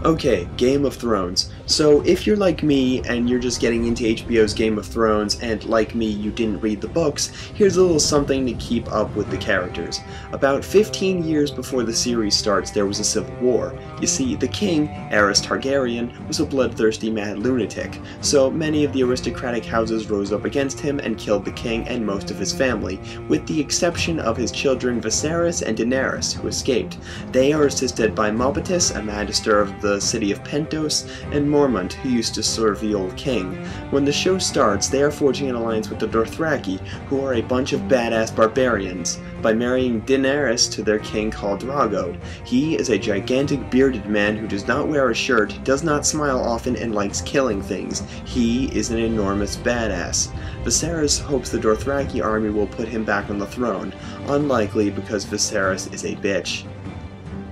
Okay, Game of Thrones. So if you're like me and you're just getting into HBO's Game of Thrones and like me you didn't read the books, here's a little something to keep up with the characters. About 15 years before the series starts there was a civil war. You see, the king, Aerys Targaryen, was a bloodthirsty mad lunatic, so many of the aristocratic houses rose up against him and killed the king and most of his family, with the exception of his children Viserys and Daenerys, who escaped. They are assisted by Mobitus, a magister of the city of Pentos, and Mormont, who used to serve the old king. When the show starts, they are forging an alliance with the Dothraki, who are a bunch of badass barbarians, by marrying Daenerys to their king called Drogo. He is a gigantic bearded man who does not wear a shirt, does not smile often, and likes killing things. He is an enormous badass. Viserys hopes the Dothraki army will put him back on the throne. Unlikely, because Viserys is a bitch.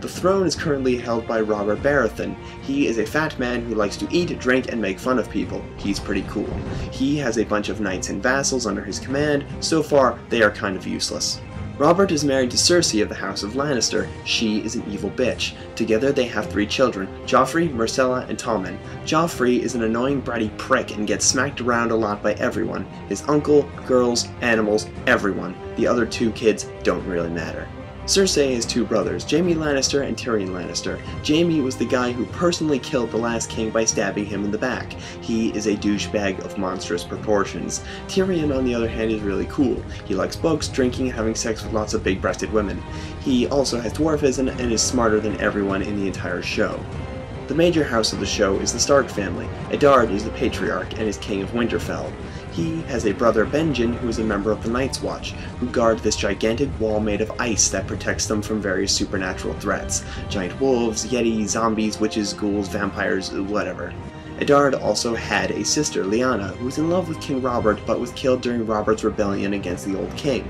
The throne is currently held by Robert Baratheon. He is a fat man who likes to eat, drink, and make fun of people. He's pretty cool. He has a bunch of knights and vassals under his command. So far, they are kind of useless. Robert is married to Cersei of the House of Lannister. She is an evil bitch. Together they have 3 children, Joffrey, Myrcella, and Tommen. Joffrey is an annoying bratty prick and gets smacked around a lot by everyone. His uncle, girls, animals, everyone. The other 2 kids don't really matter. Cersei has 2 brothers, Jaime Lannister and Tyrion Lannister. Jaime was the guy who personally killed the last king by stabbing him in the back. He is a douchebag of monstrous proportions. Tyrion, on the other hand, is really cool. He likes books, drinking, and having sex with lots of big-breasted women. He also has dwarfism and is smarter than everyone in the entire show. The major house of the show is the Stark family. Eddard is the patriarch and is king of Winterfell. He has a brother, Benjen, who is a member of the Night's Watch, who guard this gigantic wall made of ice that protects them from various supernatural threats. Giant wolves, yeti, zombies, witches, ghouls, vampires, whatever. Eddard also had a sister, Lyanna, who was in love with King Robert but was killed during Robert's rebellion against the old king.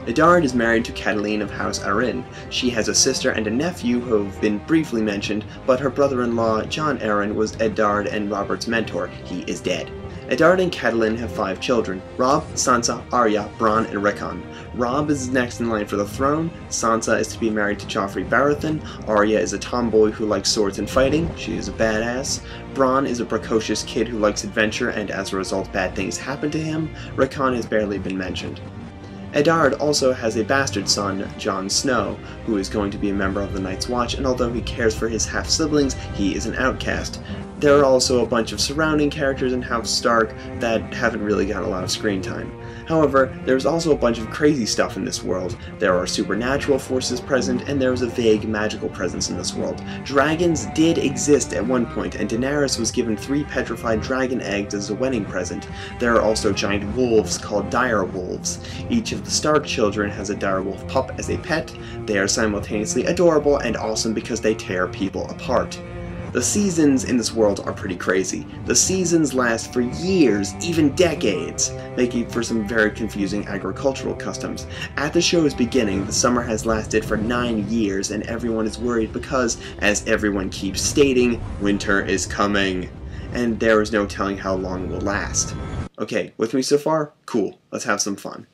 Eddard is married to Catelyn of House Arryn. She has a sister and a nephew who have been briefly mentioned, but her brother-in-law, Jon Arryn, was Eddard and Robert's mentor. He is dead. Eddard and Catelyn have 5 children, Robb, Sansa, Arya, Bronn, and Rickon. Robb is next in line for the throne, Sansa is to be married to Joffrey Baratheon, Arya is a tomboy who likes swords and fighting, she is a badass, Bronn is a precocious kid who likes adventure and as a result bad things happen to him, Rickon has barely been mentioned. Eddard also has a bastard son, Jon Snow, who is going to be a member of the Night's Watch, and although he cares for his half-siblings, he is an outcast. There are also a bunch of surrounding characters in House Stark that haven't really got a lot of screen time. However, there's also a bunch of crazy stuff in this world. There are supernatural forces present, and there is a vague magical presence in this world. Dragons did exist at one point, and Daenerys was given 3 petrified dragon eggs as a wedding present. There are also giant wolves called dire wolves. Each of the Stark children has a dire wolf pup as a pet. They are simultaneously adorable and awesome because they tear people apart. The seasons in this world are pretty crazy. The seasons last for years, even decades, making for some very confusing agricultural customs. At the show's beginning, the summer has lasted for 9 years, and everyone is worried because, as everyone keeps stating, winter is coming. And there is no telling how long it will last. Okay, with me so far? Cool. Let's have some fun.